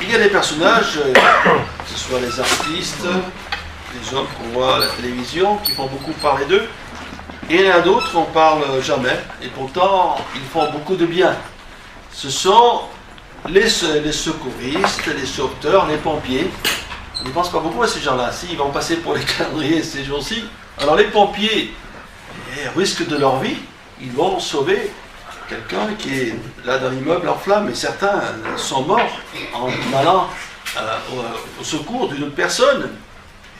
il y a des personnages, que ce soit les artistes, les hommes qu'on voit à la télévision, qui font beaucoup parler d'eux, et il y en a d'autres qu'on ne parle jamais, et pourtant ils font beaucoup de bien. Ce sont les secouristes, les sauveteurs, les pompiers. On ne pense pas beaucoup à ces gens-là. Si, ils vont passer pour les calendriers ces jours-ci. Alors les pompiers, risquent de leur vie, ils vont sauver quelqu'un qui est là dans l'immeuble en flammes, et certains sont morts en allant au secours d'une autre personne.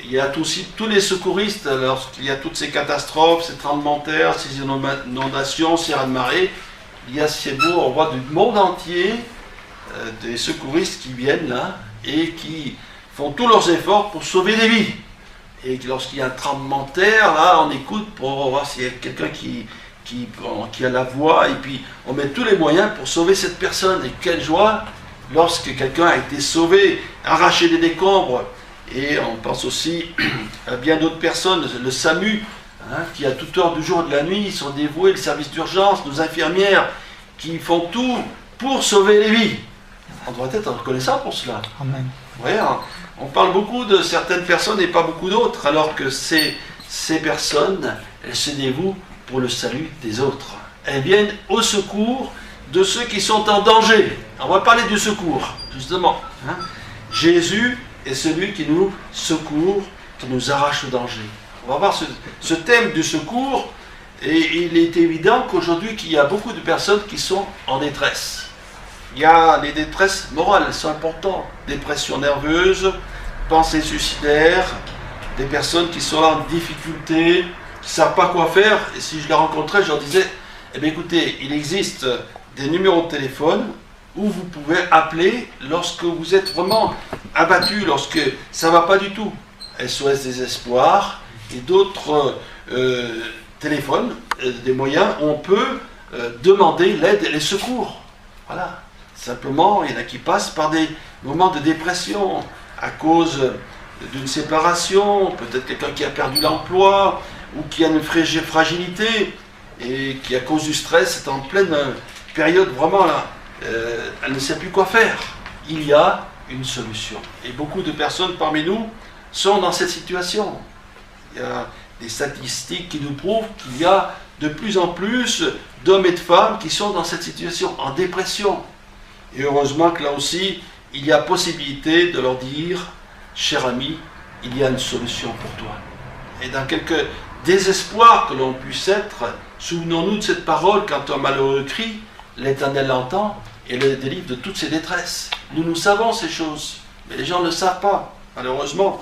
Il y a aussi tous les secouristes, lorsqu'il y a toutes ces catastrophes, ces tremblements de terre, ces inondations, ces raz-de-marée, il y a ces beaux, on voit du monde entier des secouristes qui viennent là et qui font tous leurs efforts pour sauver des vies. Et lorsqu'il y a un tremblement de terre, là on écoute pour voir s'il y a quelqu'un qui a la voix, et puis on met tous les moyens pour sauver cette personne. Et quelle joie lorsque quelqu'un a été sauvé, arraché des décombres. Et on pense aussi à bien d'autres personnes, le SAMU, qui à toute heure du jour et de la nuit, ils sont dévoués, le service d'urgence, nos infirmières, qui font tout pour sauver les vies. On doit être reconnaissant pour cela. Amen. Ouais, on parle beaucoup de certaines personnes et pas beaucoup d'autres, alors que ces personnes, elles se dévouent pour le salut des autres. Elles viennent au secours de ceux qui sont en danger. On va parler du secours, justement. Jésus est celui qui nous secourt, qui nous arrache au danger. On va voir ce thème du secours, et il est évident qu'aujourd'hui qu'il y a beaucoup de personnes qui sont en détresse. Il y a les détresses morales, c'est important, dépression nerveuse, pensées suicidaires, des personnes qui sont en difficulté, qui ne savent pas quoi faire, et si je les rencontrais, je leur disais, eh bien écoutez, il existe des numéros de téléphone où vous pouvez appeler lorsque vous êtes vraiment abattu, lorsque ça ne va pas du tout. SOS Désespoir et d'autres téléphones, des moyens où on peut demander l'aide et les secours. Voilà. Simplement, il y en a qui passent par des moments de dépression à cause d'une séparation, peut-être quelqu'un qui a perdu l'emploi ou qui a une fragilité et qui, à cause du stress, est en pleine période vraiment là. Elle ne sait plus quoi faire. Il y a une solution. Et beaucoup de personnes parmi nous sont dans cette situation. Il y a des statistiques qui nous prouvent qu'il y a de plus en plus d'hommes et de femmes qui sont dans cette situation, en dépression. Et heureusement que là aussi, il y a possibilité de leur dire, cher ami, il y a une solution pour toi. Et dans quelque désespoir que l'on puisse être, souvenons-nous de cette parole, quand un malheureux crie, l'Éternel l'entend et le délivre de toutes ses détresses. Nous savons ces choses, mais les gens ne le savent pas, malheureusement.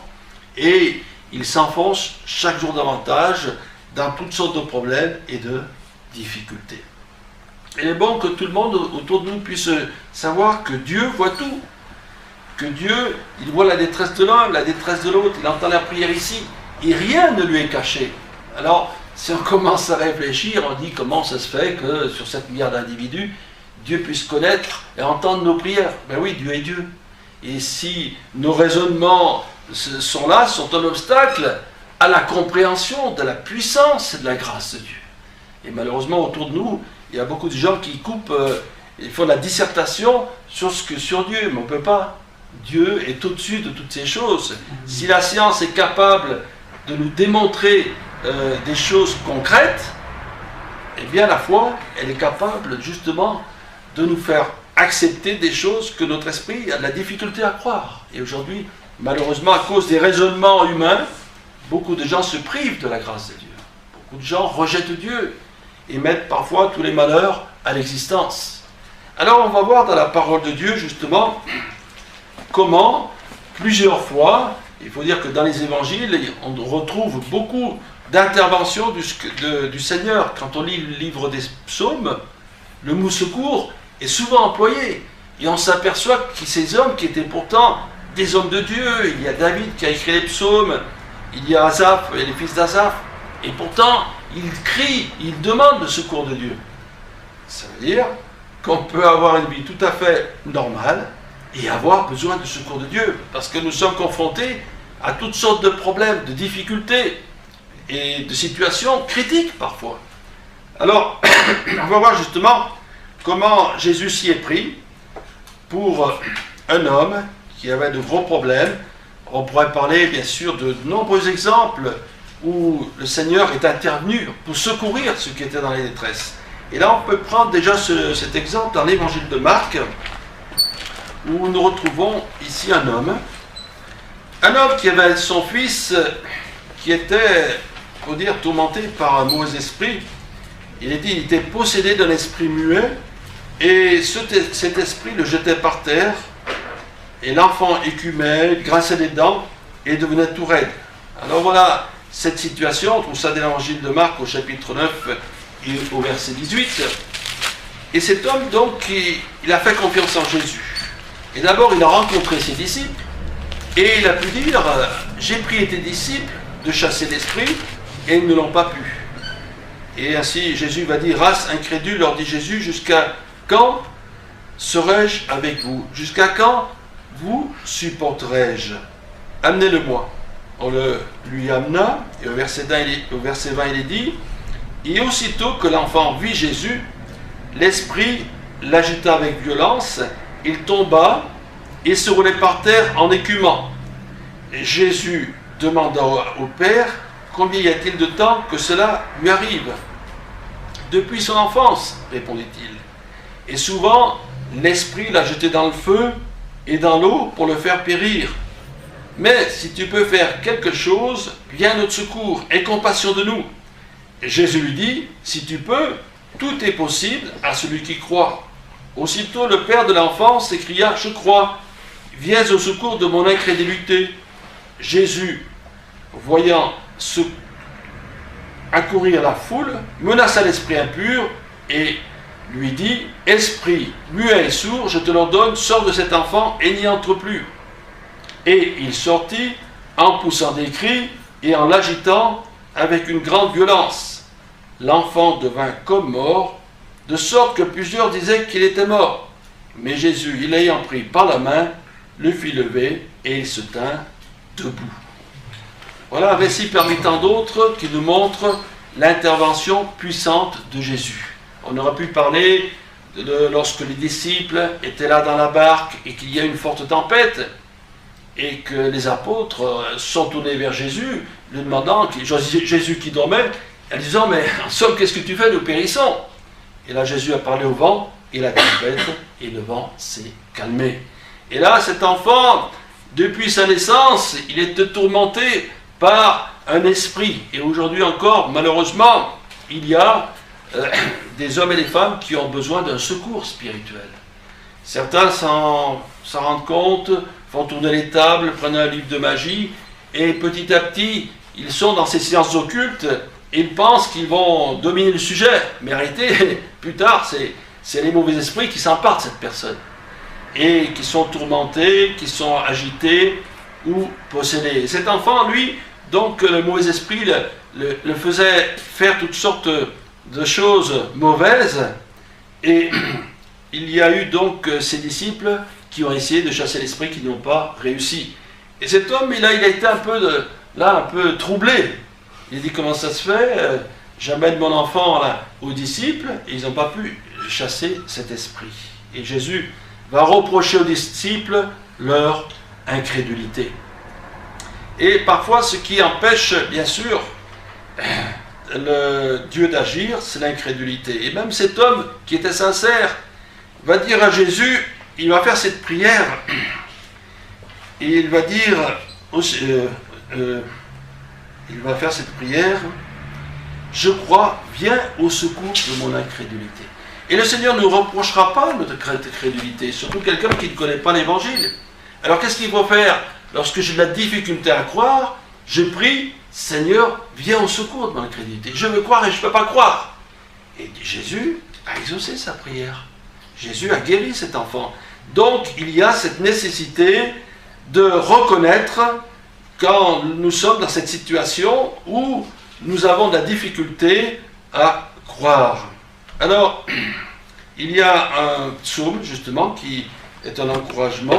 Et ils s'enfoncent chaque jour davantage dans toutes sortes de problèmes et de difficultés. Il est bon que tout le monde autour de nous puisse savoir que Dieu voit tout. Que Dieu, il voit la détresse de l'un, la détresse de l'autre, il entend la prière ici, et rien ne lui est caché. Alors, si on commence à réfléchir, on dit comment ça se fait que sur 7 milliards d'individus, Dieu puisse connaître et entendre nos prières. Ben oui, Dieu est Dieu. Et si nos raisonnements sont là, sont un obstacle à la compréhension de la puissance et de la grâce de Dieu. Et malheureusement, autour de nous, il y a beaucoup de gens qui coupent, ils font la dissertation sur Dieu, mais on ne peut pas. Dieu est au-dessus de toutes ces choses. Si la science est capable de nous démontrer des choses concrètes, eh bien la foi, elle est capable justement de nous faire accepter des choses que notre esprit a de la difficulté à croire. Et aujourd'hui, malheureusement, à cause des raisonnements humains, beaucoup de gens se privent de la grâce de Dieu. Beaucoup de gens rejettent Dieu et mettent parfois tous les malheurs à l'existence. Alors on va voir dans la parole de Dieu justement comment plusieurs fois, il faut dire que dans les évangiles, on retrouve beaucoup d'interventions du Seigneur. Quand on lit le livre des psaumes, le mot secours est souvent employé. Et on s'aperçoit que ces hommes qui étaient pourtant des hommes de Dieu, il y a David qui a écrit les psaumes, il y a Asaph et les fils d'Asaph, et pourtant ils crient, ils demandent le secours de Dieu. Ça veut dire qu'on peut avoir une vie tout à fait normale et avoir besoin du secours de Dieu, parce que nous sommes confrontés à toutes sortes de problèmes, de difficultés et de situations critiques parfois. Alors, on va voir justement comment Jésus s'y est pris pour un homme qui avait de gros problèmes. On pourrait parler bien sûr de nombreux exemples où le Seigneur est intervenu pour secourir ceux qui étaient dans les détresses. Et là, on peut prendre déjà cet exemple dans l'évangile de Marc, où nous retrouvons ici un homme qui avait son fils qui était, faut dire, tourmenté par un mauvais esprit. Il était possédé d'un esprit muet, et cet esprit le jetait par terre, et l'enfant écumait, grinçait des dents, et devenait tout raide. Alors voilà cette situation, on trouve ça dans l'évangile de Marc au chapitre 9 et au verset 18. Et cet homme, donc, il a fait confiance en Jésus. Et d'abord, il a rencontré ses disciples, et il a pu dire, j'ai prié tes disciples de chasser l'esprit, et ils ne l'ont pas pu. Et ainsi, Jésus va dire, race incrédule, leur dit Jésus, jusqu'à quand serai-je avec vous? Jusqu'à quand vous supporterai-je? Amenez-le-moi. On le lui amena, et au verset 20, il est dit, et aussitôt que l'enfant vit Jésus, l'esprit l'agita avec violence, il tomba et se roulait par terre en écumant. Et Jésus demanda au Père, combien y a-t-il de temps que cela lui arrive? Depuis son enfance, répondit-il. Et souvent, l'esprit l'a jeté dans le feu et dans l'eau pour le faire périr. Mais si tu peux faire quelque chose, viens à notre secours, aie compassion de nous. Et Jésus lui dit, si tu peux, tout est possible à celui qui croit. Aussitôt le père de l'enfant s'écria, je crois, viens au secours de mon incrédulité. Jésus, voyant accourir la foule, menaça l'esprit impur et lui dit, esprit muet et sourd, je te l'ordonne, sors de cet enfant et n'y entre plus. Et il sortit en poussant des cris et en l'agitant avec une grande violence. L'enfant devint comme mort, de sorte que plusieurs disaient qu'il était mort. Mais Jésus, il l'ayant pris par la main, le fit lever et il se tint debout. Voilà un récit parmi tant d'autres qui nous montre l'intervention puissante de Jésus. On aurait pu parler lorsque les disciples étaient là dans la barque et qu'il y a une forte tempête et que les apôtres sont tournés vers Jésus, lui demandant, Jésus qui dormait, en disant, mais en somme, qu'est-ce que tu fais, nous périssons? Et là, Jésus a parlé au vent et la tempête, et le vent s'est calmé. Et là, cet enfant, depuis sa naissance, il était tourmenté par un esprit. Et aujourd'hui encore, malheureusement, il y a des hommes et des femmes qui ont besoin d'un secours spirituel. Certains s'en rendent compte, font tourner les tables, prennent un livre de magie, et petit à petit, ils sont dans ces sciences occultes, et ils pensent qu'ils vont dominer le sujet. Mais en réalité, plus tard, c'est les mauvais esprits qui s'emparent de cette personne, et qui sont tourmentés, qui sont agités ou possédés. Et cet enfant, lui, donc le mauvais esprit le faisait faire toutes sortes de choses mauvaises, et il y a eu donc ces disciples qui ont essayé de chasser l'esprit, qui n'ont pas réussi. Et cet homme, il a été un peu troublé. Il a dit, comment ça se fait? J'amène mon enfant là, aux disciples, et ils n'ont pas pu chasser cet esprit. Et Jésus va reprocher aux disciples leur incrédulité. Et parfois, ce qui empêche, bien sûr, le Dieu d'agir, c'est l'incrédulité. Et même cet homme qui était sincère va dire à Jésus, il va faire cette prière, et il va dire, il va faire cette prière, je crois, viens au secours de mon incrédulité. Et le Seigneur ne reprochera pas notre incrédulité, surtout quelqu'un qui ne connaît pas l'Évangile. Alors qu'est-ce qu'il faut faire? Lorsque j'ai de la difficulté à croire, je prie, Seigneur, viens au secours de mon incrédulité. Je veux croire et je ne peux pas croire. Et Jésus a exaucé sa prière. Jésus a guéri cet enfant. Donc il y a cette nécessité de reconnaître quand nous sommes dans cette situation où nous avons de la difficulté à croire. Alors, il y a un psaume, justement, qui est un encouragement.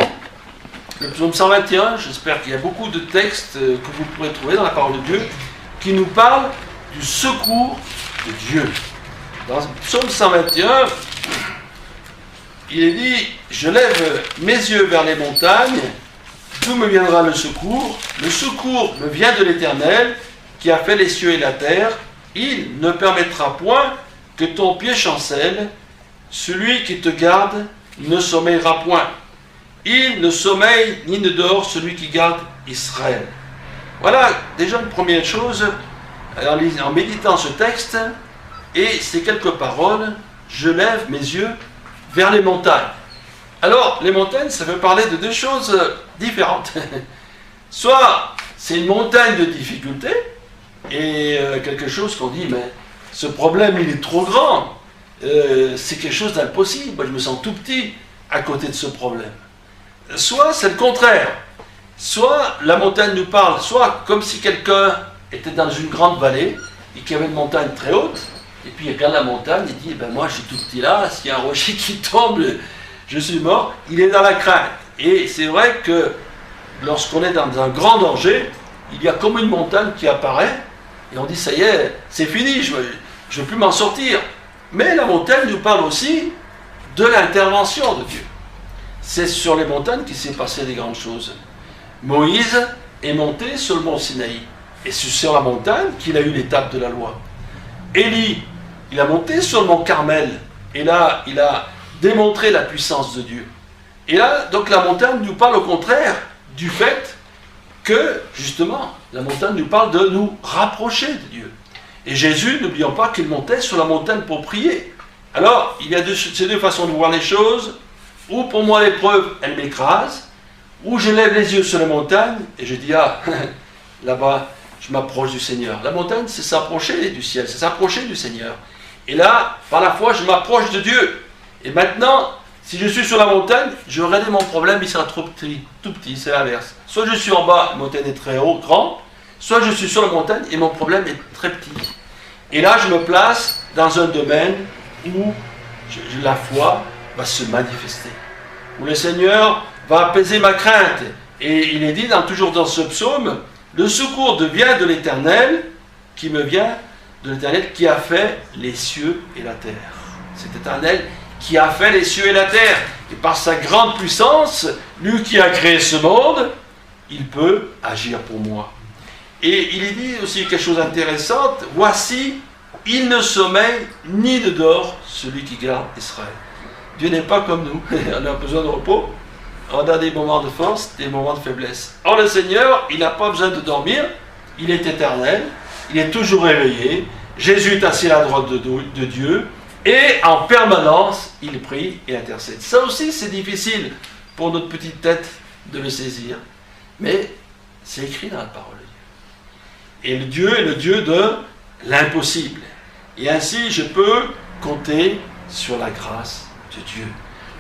Le psaume 121, j'espère qu'il y a beaucoup de textes que vous pourrez trouver dans la parole de Dieu, qui nous parlent du secours de Dieu. Dans le psaume 121, il est dit, je lève mes yeux vers les montagnes, d'où me viendra le secours? Le secours me vient de l'Éternel, qui a fait les cieux et la terre. Il ne permettra point que ton pied chancelle. Celui qui te garde ne sommeillera point. Il ne sommeille ni ne dort celui qui garde Israël. Voilà déjà une première chose en méditant ce texte et ces quelques paroles. Je lève mes yeux vers les montagnes. Alors, les montagnes, ça veut parler de deux choses différentes. Soit c'est une montagne de difficultés et quelque chose qu'on dit, mais ce problème, il est trop grand. C'est quelque chose d'impossible. Moi, je me sens tout petit à côté de ce problème. Soit c'est le contraire. Soit la montagne nous parle, soit comme si quelqu'un était dans une grande vallée et qu'il y avait une montagne très haute, et puis il regarde la montagne et dit, ben moi je suis tout petit là, s'il y a un rocher qui tombe, je suis mort. Il est dans la crainte. Et c'est vrai que lorsqu'on est dans un grand danger, il y a comme une montagne qui apparaît, et on dit, ça y est, c'est fini, je ne veux plus m'en sortir. Mais la montagne nous parle aussi de l'intervention de Dieu. C'est sur les montagnes qu'il s'est passé des grandes choses. Moïse est monté sur le mont Sinaï, et c'est sur la montagne qu'il a eu l'étape de la loi. Élie, il a monté sur le mont Carmel, et là, il a démontré la puissance de Dieu. Et là, donc la montagne nous parle au contraire du fait que, justement, la montagne nous parle de nous rapprocher de Dieu. Et Jésus, n'oublions pas qu'il montait sur la montagne pour prier. Alors, il y a ces deux façons de voir les choses, ou pour moi l'épreuve, elle m'écrase, ou je lève les yeux sur la montagne, et je dis, ah, là-bas, je m'approche du Seigneur. La montagne, c'est s'approcher du ciel, c'est s'approcher du Seigneur. Et là, par la foi, je m'approche de Dieu. Et maintenant, si je suis sur la montagne, je regarde mon problème, il sera trop petit, tout petit, c'est l'inverse. Soit je suis en bas, la montagne est très haut, grand, soit je suis sur la montagne et mon problème est très petit. Et là, je me place dans un domaine où la foi va se manifester, où le Seigneur va apaiser ma crainte. Et il est dit toujours dans ce psaume, le secours vient de l'Éternel, qui me vient de l'Éternel qui a fait les cieux et la terre. C'est l'Éternel qui a fait les cieux et la terre. Et par sa grande puissance, lui qui a créé ce monde, il peut agir pour moi. Et il est dit aussi quelque chose d'intéressant, voici, il ne sommeille ni ne dort celui qui garde Israël. Dieu n'est pas comme nous, on a besoin de repos, on a des moments de force, des moments de faiblesse. Or le Seigneur, il n'a pas besoin de dormir, il est éternel, il est toujours réveillé, Jésus est assis à la droite de Dieu, et en permanence, il prie et intercède. Ça aussi, c'est difficile pour notre petite tête de le saisir, mais c'est écrit dans la parole de Dieu. Et le Dieu est le Dieu de l'impossible. Et ainsi, je peux compter sur la grâce de Dieu.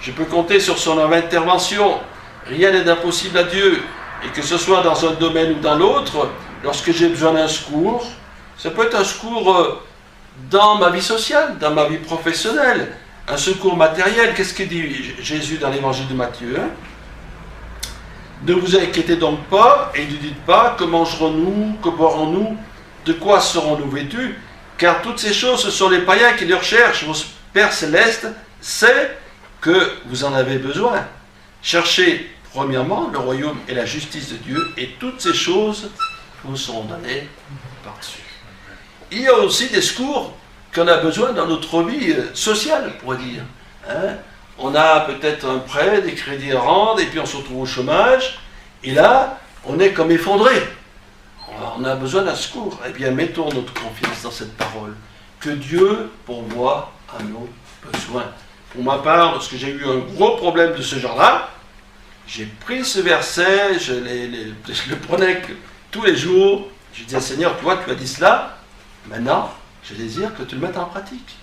Je peux compter sur son intervention. Rien n'est impossible à Dieu. Et que ce soit dans un domaine ou dans l'autre, lorsque j'ai besoin d'un secours, ça peut être un secours dans ma vie sociale, dans ma vie professionnelle, un secours matériel. Qu'est-ce que dit Jésus dans l'évangile de Matthieu? Ne vous inquiétez donc pas et ne dites pas que mangerons-nous, que boirons-nous, de quoi serons-nous vêtus, car toutes ces choses, ce sont les païens qui les recherchent. Votre Père Céleste sait que vous en avez besoin. Cherchez premièrement le royaume et la justice de Dieu, et toutes ces choses vous seront données par-dessus. Il y a aussi des secours qu'on a besoin dans notre vie sociale, on pourrait dire. On a peut-être un prêt, des crédits à rendre, et puis on se retrouve au chômage, et là, on est comme effondré. On a besoin d'un secours. Eh bien, mettons notre confiance dans cette parole, que Dieu pourvoit à nos besoins. Pour ma part, lorsque j'ai eu un gros problème de ce genre-là, j'ai pris ce verset, je le prenais tous les jours, je disais, Seigneur, toi, tu as dit cela, maintenant, je désire que tu le mettes en pratique.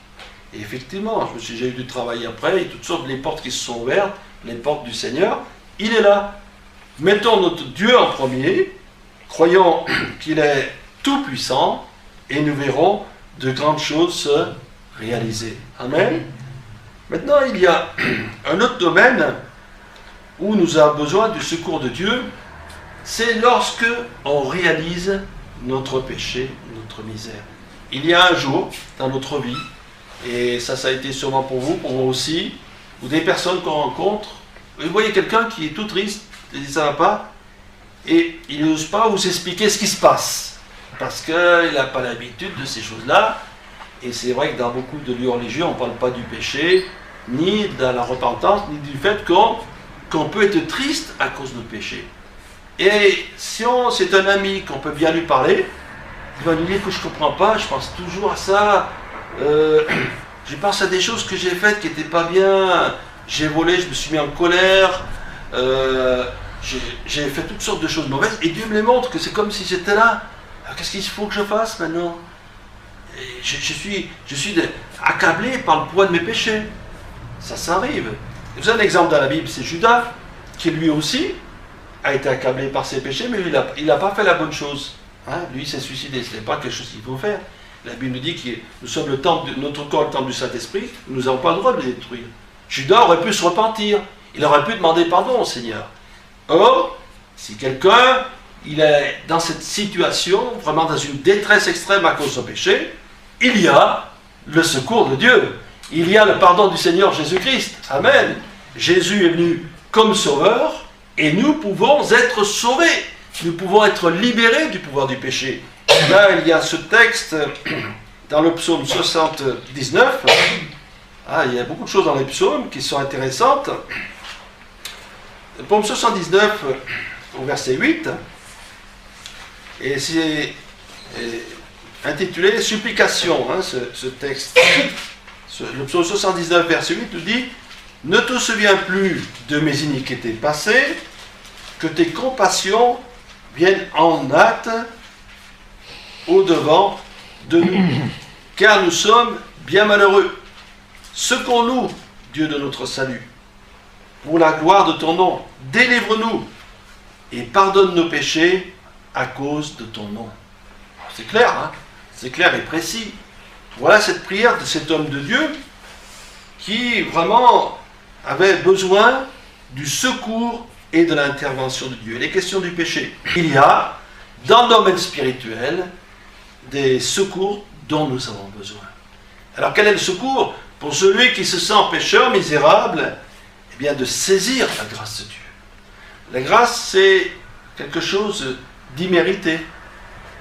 Et effectivement, j'ai eu du travail après, et toutes sortes de portes qui se sont ouvertes, les portes du Seigneur, il est là. Mettons notre Dieu en premier, croyons qu'il est tout puissant, et nous verrons de grandes choses se réaliser. Amen. Maintenant, il y a un autre domaine où nous avons besoin du secours de Dieu, c'est lorsque on réalise notre péché, notre misère. Il y a un jour dans notre vie, et ça a été sûrement pour vous, pour moi aussi, ou des personnes qu'on rencontre. Vous voyez quelqu'un qui est tout triste, il dit ça va pas, et il n'ose pas vous expliquer ce qui se passe, parce qu'il n'a pas l'habitude de ces choses-là. Et c'est vrai que dans beaucoup de lieux religieux, on ne parle pas du péché, ni de la repentance, ni du fait qu'on peut être triste à cause de nos péchés. Et si c'est un ami qu'on peut bien lui parler, il va nous dire que je ne comprends pas, je pense toujours à ça, je pense à des choses que j'ai faites qui n'étaient pas bien, j'ai volé, je me suis mis en colère, j'ai fait toutes sortes de choses mauvaises, et Dieu me les montre que c'est comme si j'étais là. Alors qu'est-ce qu'il faut que je fasse maintenant? Et je suis accablé par le poids de mes péchés. Ça arrive. Vous avez un exemple dans la Bible, c'est Judas, qui lui aussi a été accablé par ses péchés, mais il n'a pas fait la bonne chose. Hein? Lui, il s'est suicidé, ce n'est pas quelque chose qu'il faut faire. La Bible nous dit que nous sommes notre corps le temple du Saint-Esprit, nous n'avons pas le droit de le détruire. Judas aurait pu se repentir, il aurait pu demander pardon au Seigneur. Or, si quelqu'un il est dans cette situation, vraiment dans une détresse extrême à cause de son péché, il y a le secours de Dieu. Il y a le pardon du Seigneur Jésus-Christ. Amen. Jésus est venu comme sauveur et nous pouvons être sauvés. Nous pouvons être libérés du pouvoir du péché. Là, il y a ce texte dans le psaume 79. Il y a beaucoup de choses dans les psaumes qui sont intéressantes. Le psaume 79, au verset 8, et c'est intitulé Supplication, hein, ce texte. Le psaume 79, verset 8, nous dit « Ne te souviens plus de mes iniquités passées, que tes compassions viennent en hâte au-devant de nous, car nous sommes bien malheureux. Secours-nous, Dieu de notre salut, pour la gloire de ton nom. Délivre-nous et pardonne nos péchés à cause de ton nom. » C'est clair, hein? C'est clair et précis. Voilà cette prière de cet homme de Dieu qui vraiment avait besoin du secours et de l'intervention de Dieu. Les questions du péché. Il y a, dans le domaine spirituel, des secours dont nous avons besoin. Alors quel est le secours? Pour celui qui se sent pécheur, misérable, eh bien de saisir la grâce de Dieu. La grâce, c'est quelque chose d'immérité.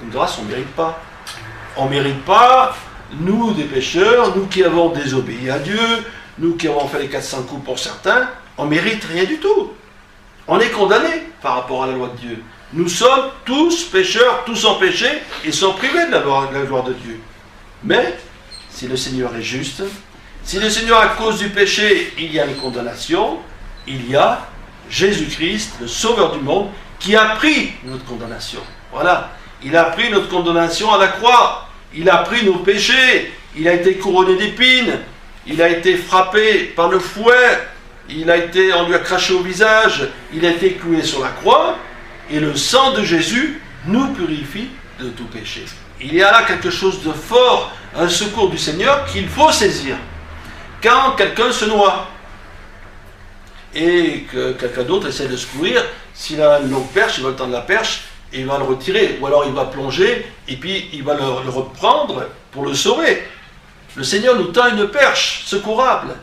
Une grâce, on ne mérite pas. On ne mérite pas, nous des pécheurs, nous qui avons désobéi à Dieu, nous qui avons fait les 400 coups pour certains, on ne mérite rien du tout. On est condamnés par rapport à la loi de Dieu. Nous sommes tous pécheurs, tous en péché, et sont privés de la gloire de Dieu. Mais, si le Seigneur est juste, si le Seigneur, à cause du péché, il y a une condamnation, il y a Jésus-Christ, le Sauveur du monde, qui a pris notre condamnation. Voilà. Il a pris notre condamnation à la croix. Il a pris nos péchés. Il a été couronné d'épines. Il a été frappé par le fouet. On lui a craché au visage. Il a été cloué sur la croix. Et le sang de Jésus nous purifie de tout péché. Il y a là quelque chose de fort, un secours du Seigneur qu'il faut saisir. Quand quelqu'un se noie et que quelqu'un d'autre essaie de secourir, s'il a une longue perche, il va le tendre la perche et il va le retirer. Ou alors il va plonger et puis il va le reprendre pour le sauver. Le Seigneur nous tend une perche secourable.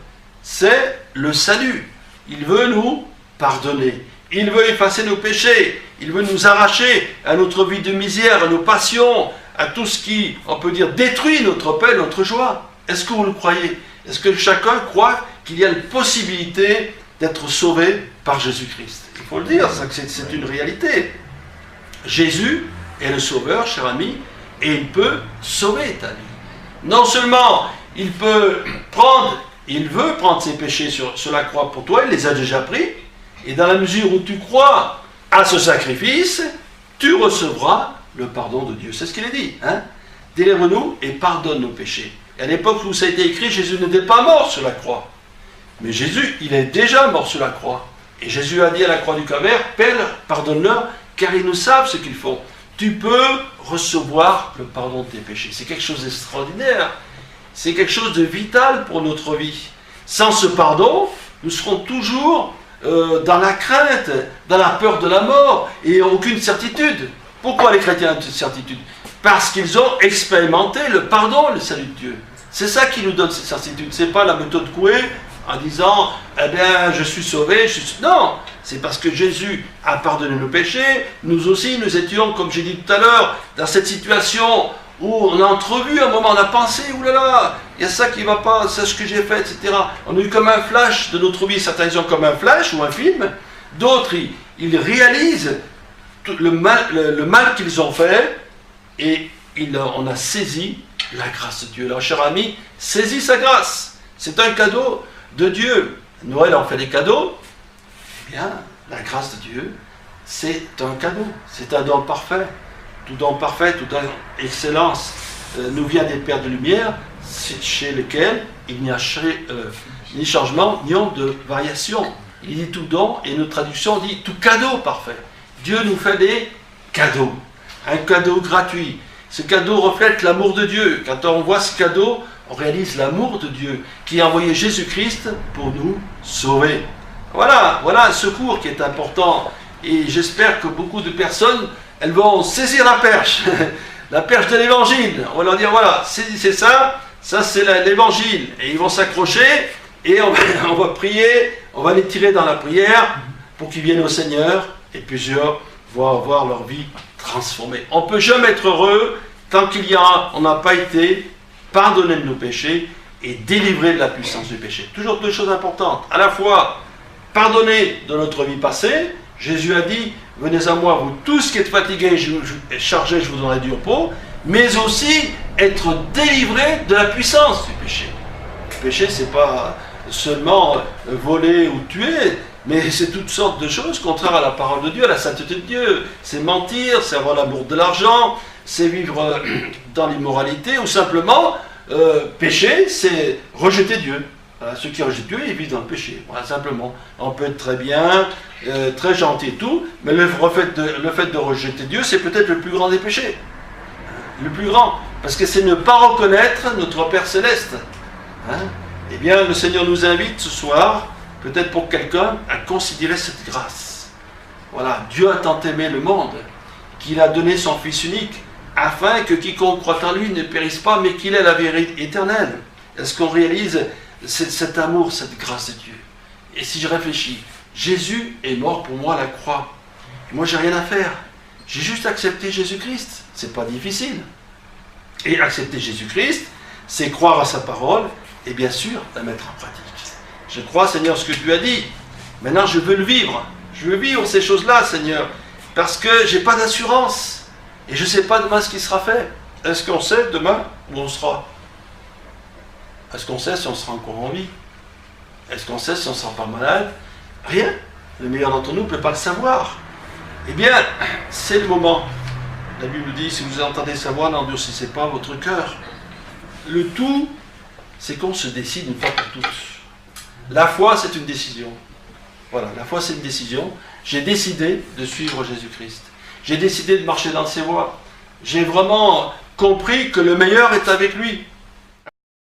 C'est le salut. Il veut nous pardonner. Il veut effacer nos péchés. Il veut nous arracher à notre vie de misère, à nos passions, à tout ce qui, on peut dire, détruit notre paix, notre joie. Est-ce que vous le croyez? Est-ce que chacun croit qu'il y a une possibilité d'être sauvé par Jésus-Christ? Il faut le dire, c'est une réalité. Jésus est le Sauveur, cher ami, et il peut sauver ta vie. Non seulement il veut prendre ses péchés sur la croix pour toi, il les a déjà pris, et dans la mesure où tu crois à ce sacrifice, tu recevras le pardon de Dieu. C'est ce qu'il a dit. Hein? Délivre-nous et pardonne nos péchés. Et à l'époque où ça a été écrit, Jésus n'était pas mort sur la croix. Mais Jésus, il est déjà mort sur la croix. Et Jésus a dit à la croix du Calvaire, Père, pardonne-leur, car ils ne savent ce qu'ils font. Tu peux recevoir le pardon de tes péchés. C'est quelque chose d'extraordinaire. C'est quelque chose de vital pour notre vie. Sans ce pardon, nous serons toujours dans la crainte, dans la peur de la mort, et aucune certitude. Pourquoi les chrétiens ont cette certitude? Parce qu'ils ont expérimenté le pardon et le salut de Dieu. C'est ça qui nous donne cette certitude. Ce n'est pas la méthode Coué, en disant « Eh bien, je suis sauvé, Non, c'est parce que Jésus a pardonné nos péchés. Nous aussi, nous étions, comme j'ai dit tout à l'heure, dans cette situation où on a entrevu un moment, on a pensé « Ouh là là, il y a ça qui ne va pas, c'est ce que j'ai fait, etc. » On a eu comme un flash de notre vie. Certains ils ont comme un flash ou un film. D'autres, ils réalisent tout le mal qu'ils ont fait et on a saisi la grâce de Dieu. Alors, cher ami, saisis sa grâce. C'est un cadeau de Dieu. Noël en fait des cadeaux. Eh bien, la grâce de Dieu, c'est un cadeau. C'est un don parfait. Tout don parfait, toute excellence nous vient des Pères de lumière, chez lesquels il n'y a ni changement, ni honte de variation. Il dit tout don, et notre traduction dit tout cadeau parfait. Dieu nous fait des cadeaux. Un cadeau gratuit. Ce cadeau reflète l'amour de Dieu. Quand on voit ce cadeau, on réalise l'amour de Dieu qui a envoyé Jésus-Christ pour nous sauver. Voilà un secours qui est important. Et j'espère que beaucoup de personnes, elles vont saisir la perche de l'évangile. On va leur dire, voilà, c'est ça c'est l'évangile. Et ils vont s'accrocher et on va prier, on va les tirer dans la prière pour qu'ils viennent au Seigneur. Et plusieurs vont avoir leur vie transformée. On ne peut jamais être heureux tant on n'a pas été pardonné de nos péchés et délivré de la puissance du péché. Toujours deux choses importantes. À la fois, pardonner de notre vie passée. Jésus a dit, venez à moi, vous tous qui êtes fatigués et chargés, je vous donnerai du repos. Mais aussi, être délivré de la puissance du péché. Le péché, ce n'est pas seulement voler ou tuer, mais c'est toutes sortes de choses contraires à la parole de Dieu, à la sainteté de Dieu. C'est mentir, c'est avoir l'amour de l'argent, c'est vivre dans l'immoralité, ou simplement pécher, c'est rejeter Dieu. Voilà, ceux qui rejettent Dieu, ils vivent dans le péché. Voilà, simplement. On peut être très bien, très gentil et tout, mais le fait de rejeter Dieu, c'est peut-être le plus grand des péchés. Le plus grand. Parce que c'est ne pas reconnaître notre Père Céleste. Hein? Eh bien, le Seigneur nous invite ce soir, peut-être pour quelqu'un, à considérer cette grâce. Voilà, Dieu a tant aimé le monde, qu'il a donné son Fils unique, afin que quiconque croit en lui ne périsse pas, mais qu'il ait la vérité éternelle. Est-ce qu'on réalise cet amour, cette grâce de Dieu? Et si je réfléchis, Jésus est mort pour moi à la croix. Et moi, j'ai rien à faire. J'ai juste accepté Jésus-Christ. C'est pas difficile. Et accepter Jésus-Christ, c'est croire à sa parole et bien sûr la mettre en pratique. Je crois, Seigneur, ce que tu as dit. Maintenant, je veux le vivre. Je veux vivre ces choses-là, Seigneur, parce que j'ai pas d'assurance et je sais pas demain ce qui sera fait. Est-ce qu'on sait demain où on sera? Est-ce qu'on sait si on sera encore en vie? Est-ce qu'on sait si on ne sera pas malade? Rien. Le meilleur d'entre nous ne peut pas le savoir. Eh bien, c'est le moment. La Bible dit, si vous entendez sa voix, n'endurcissez pas votre cœur. Le tout, c'est qu'on se décide une fois pour toutes. La foi, c'est une décision. Voilà, la foi, c'est une décision. J'ai décidé de suivre Jésus-Christ. J'ai décidé de marcher dans ses voies. J'ai vraiment compris que le meilleur est avec lui.